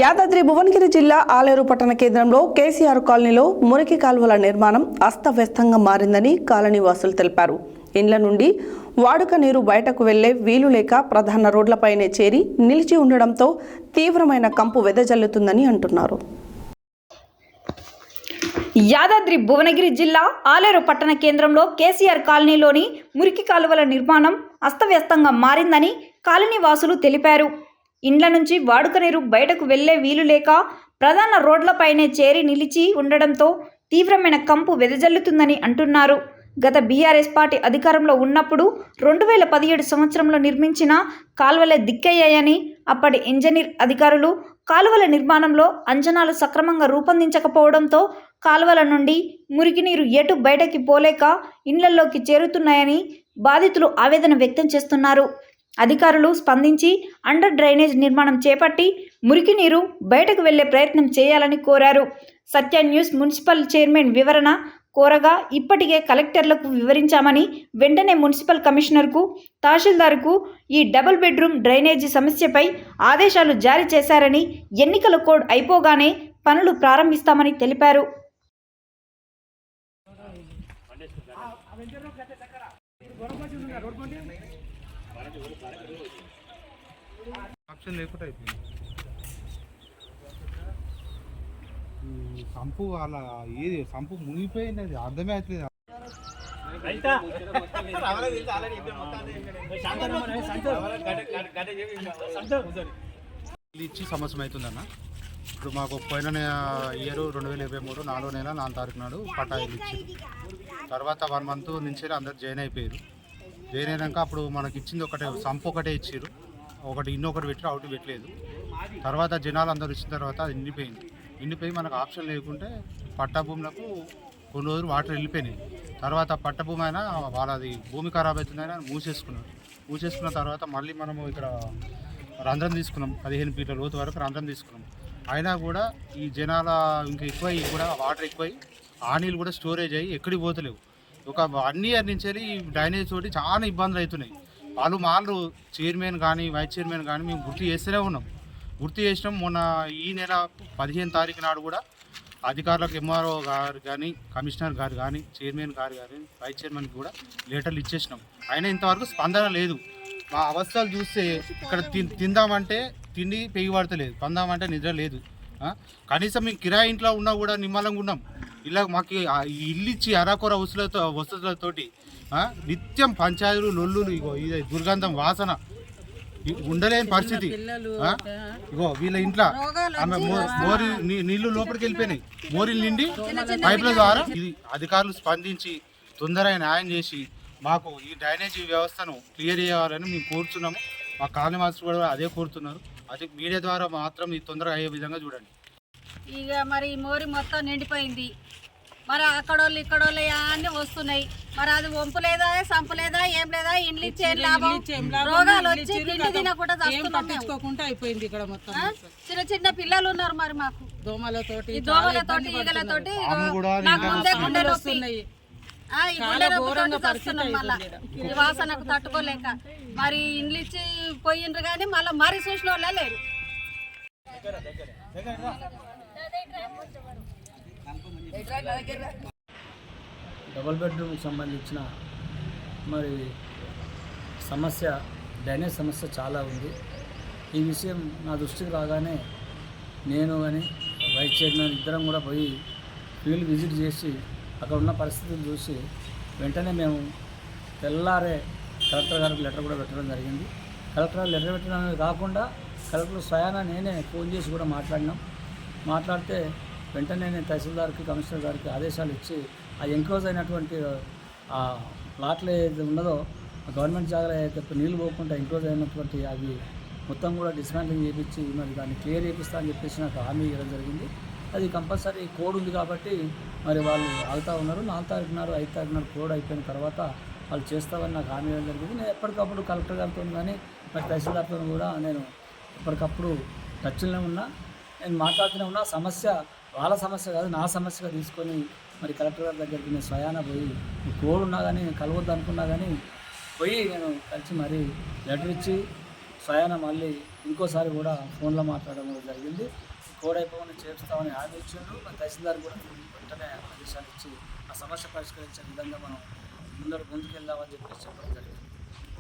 యాదాద్రి భువనగిరి జిల్లా ఆలేరు పట్టణ కేంద్రంలో కేసీఆర్ కాలనీలో మురికి కాలువల నిర్మాణం అస్తవ్యస్తంగా మారిందని కాలనీ వాసులు తెలిపారు. ఇండ్ల నుండి వాడుక నీరు బయటకు వెళ్లే వీలు లేక ప్రధాన రోడ్లపైనే చేరి నిలిచి ఉండడంతో తీవ్రమైన కంపు వెదజల్లుతుందని అంటున్నారు. యాదాద్రి భువనగిరి జిల్లా ఆలేరు పట్టణ కేంద్రంలో కేసీఆర్ కాలనీలోని మురికి కాలువల నిర్మాణం అస్తవ్యస్తంగా మారిందని కాలనీ వాసులు తెలిపారు. ఇండ్ల నుంచి వాడుక నీరు బయటకు వెళ్లే వీలు లేక ప్రధాన రోడ్లపైనే చేరి నిలిచి ఉండడంతో తీవ్రమైన కంపు వెదజల్లుతుందని అంటున్నారు. గత బీఆర్ఎస్ పార్టీ అధికారంలో ఉన్నప్పుడు 2017 సంవత్సరంలో నిర్మించిన కాలువలే దిక్కయ్యాయని, అప్పటి ఇంజనీర్ అధికారులు కాలువల నిర్మాణంలో అంచనాలు సక్రమంగా రూపొందించకపోవడంతో కాలువల నుండి మురికి నీరు ఎటు బయటకి పోలేక ఇండ్లలోకి చేరుతున్నాయని బాధితులు ఆవేదన వ్యక్తం చేస్తున్నారు. అధికారులు స్పందించి అండర్ డ్రైనేజ్ నిర్మాణం చేపట్టి మురికి నీరు బయటకు వెళ్లే ప్రయత్నం చేయాలని కోరారు. సత్య న్యూస్ మున్సిపల్ చైర్మన్ వివరణ కోరగా ఇప్పటికే కలెక్టర్లకు వివరించామని, వెంటనే మున్సిపల్ కమిషనర్కు, తహసీల్దార్కు ఈ డబుల్ బెడ్రూమ్ డ్రైనేజీ సమస్యపై ఆదేశాలు జారీ చేశారని, ఎన్నికల కోడ్ అయిపోగానే పనులు ప్రారంభిస్తామని తెలిపారు. సంపు అలా ఏది సంపు మునిగిపోయింది, అది అర్థమే అవుతుంది. ఇచ్చి సంవత్సరం అవుతుందన్న. ఇప్పుడు మాకు పోయిన ఇయర్ 2023 4వ నెల 4వ తారీఖు నాడు పట్టాయిలు ఇచ్చి తర్వాత 1 మంత్ నుంచి అందరు జాయిన్ అయిపోయారు. జాయిన్ అయినాక అప్పుడు మనకి ఇచ్చింది ఒకటే సంపు ఒకటే ఇచ్చారు. ఒకటి ఇన్నొకటి పెట్టి అవుట్ పెట్టలేదు. తర్వాత జనాలు అందరూ ఇచ్చిన తర్వాత అది నిండిపోయి మనకు ఆప్షన్ లేకుంటే పట్టా భూములకు కొన్ని రోజులు వాటర్ వెళ్ళిపోయినాయి. తర్వాత పట్ట భూమి అయినా వాళ్ళది భూమి ఖరాబ్ అవుతుందని మూసేసుకున్న తర్వాత మళ్ళీ మనము ఇక్కడ రంధ్రం తీసుకున్నాం. 15 ఫీట్ల లోతు వరకు రంధ్రం తీసుకున్నాం. అయినా కూడా ఈ జనాల ఇంకా ఎక్కువ కూడా వాటర్ ఎక్కువై ఆ నీళ్ళు కూడా స్టోరేజ్ అయ్యి ఎక్కడికి పోతలేవు. ఒక 1 ఇయర్ నుంచి ఈ డ్రైనేజ్ తోటి చాలా ఇబ్బందులు అవుతున్నాయి. వాళ్ళు చైర్మన్ కానీ వైస్ చైర్మన్ కానీ మేము గుర్తు చేసినాం. మొన్న ఈ నెల 15 తారీఖు నాడు కూడా అధికారులకు ఎంఆర్ఓ గారు కానీ, కమిషనర్ గారు కానీ, చైర్మన్ గారు కానీ, వైస్ చైర్మన్కి కూడా లెటర్లు ఇచ్చేసినాం. అయినా ఇంతవరకు స్పందన లేదు. మా అవస్థలు చూస్తే ఇక్కడ తిందామంటే తిండి పెయ్యి పడతలేదు, పందామంటే నిద్ర లేదు. కనీసం మేము కిరాయి ఇంట్లో ఉన్నా కూడా నిమ్మలంగా ఉన్నాం. ఇలా మాకు ఇల్లు ఇచ్చి అరాకొర వసతులతోటి నిత్యం పంచాయతీలు లొల్లులు, ఇగో ఇది దుర్గంధం వాసన ఉండలేని పరిస్థితి. ఇగో వీళ్ళ ఇంట్లో ఆమె నీళ్లు లోపలికి వెళ్ళిపోయినాయి. మోరీలు నిండి పైపుల ద్వారా ఇది అధికారులు స్పందించి తొందరగా న్యాయం చేసి మాకు ఈ డ్రైనేజీ వ్యవస్థను క్లియర్ చేయాలని మేము కోరుతున్నాము. మా కాలనీ మాస్టర్ కూడా అదే కోరుతున్నారు. అది మీడియా ద్వారా మాత్రం ఇది తొందరగా అయ్యే విధంగా చూడండి. ఇక మరి మోరి మొత్తం నిండిపోయింది. మరి అక్కడోళ్ళు ఇక్కడోళ్ళు అన్నీ వస్తున్నాయి. మరి అది వంపు లేదా, సంపు లేదా, ఏం లేదా, ఇండ్లు ఇచ్చే లాభం, రోగాలు వచ్చి తిండి తినకుండా పట్టించుకోకుండా అయిపోయింది. ఇక్కడ మొత్తం చిన్న పిల్లలు ఉన్నారు. మరి మాకు దోమలతోటి ఈగలతోటి నాకు ముందే గుండె వస్తున్నాయి. ఈ గుండె వస్తున్నాం. మళ్ళా ఈ వాసనకు తట్టుకోలేక మరి ఇండ్లు ఇచ్చి పోయిండ్రు కానీ మళ్ళీ మరి చూసిన వాళ్ళే లేరు. డబుల్ బెడ్రూమ్కి సంబంధించిన మరి సమస్య, డ్రైనేజ్ సమస్య చాలా ఉంది. ఈ విషయం నా దృష్టికి రాగానే నేను కానీ వైస్ చైర్మన్ ఇద్దరం కూడా పోయి ఫీల్డ్ విజిట్ చేసి అక్కడ ఉన్న పరిస్థితులు చూసి వెంటనే మేము తెల్లారే కలెక్టర్ గారికి లెటర్ కూడా పెట్టడం జరిగింది. కలెక్టర్ లెటర్ పెట్టడం కాకుండా కలెక్టర్ స్వయాన నేనే ఫోన్ చేసి కూడా మాట్లాడితే వెంటనే నేను తహసీల్దార్కి, కమిషనర్ గారికి ఆదేశాలు ఇచ్చి ఆ ఎంక్లోజ్ అయినటువంటి ఆ ప్లాట్లు ఏది ఉన్నదో గవర్నమెంట్ జాగ్రత్త అయితే నీళ్ళు పోకుండా ఎంక్లోజ్ అయినటువంటి అవి మొత్తం కూడా డిస్మాంటింగ్ చేయించి మరి దాన్ని క్లియర్ చేపిస్తా అని చెప్పేసి నాకు హామీ ఇవ్వడం జరిగింది. అది కంపల్సరీ కోడ్ ఉంది కాబట్టి మరి వాళ్ళు ఆగుతూ ఉన్నారు. 4వ తారీఖు నాడు 5వ తారీఖు నాడు కోడ్ అయిపోయిన తర్వాత వాళ్ళు చేస్తామని నాకు హామీ ఇవ్వడం జరిగింది. నేను ఎప్పటికప్పుడు కలెక్టర్ గారితో కానీ మరి తహసీల్దార్తో కూడా నేను ఎప్పటికప్పుడు టచ్లోనే ఉన్నా. నేను మాట్లాడుతూనే ఉన్నా. సమస్య వాళ్ళ సమస్య కాదు, నా సమస్యగా తీసుకొని మరి కలెక్టర్ గారి దగ్గరికి నేను స్వయాన పోయి కోడ్ ఉన్నా కానీ కలవద్దు అనుకున్నా కానీ పోయి నేను కలిసి మరి లెటర్ ఇచ్చి స్వయాన మళ్ళీ ఇంకోసారి కూడా ఫోన్లో మాట్లాడడం కూడా జరిగింది. కోడ్ అయిపోయి చేస్తామని హామీ ఇచ్చిండు. తహసీల్దార్ కూడా వెంటనే ఆదేశాలు ఇచ్చి ఆ సమస్య పరిష్కరించే విధంగా మనం ముందుకెళ్దామని చెప్పేసి చెప్పడం జరిగింది.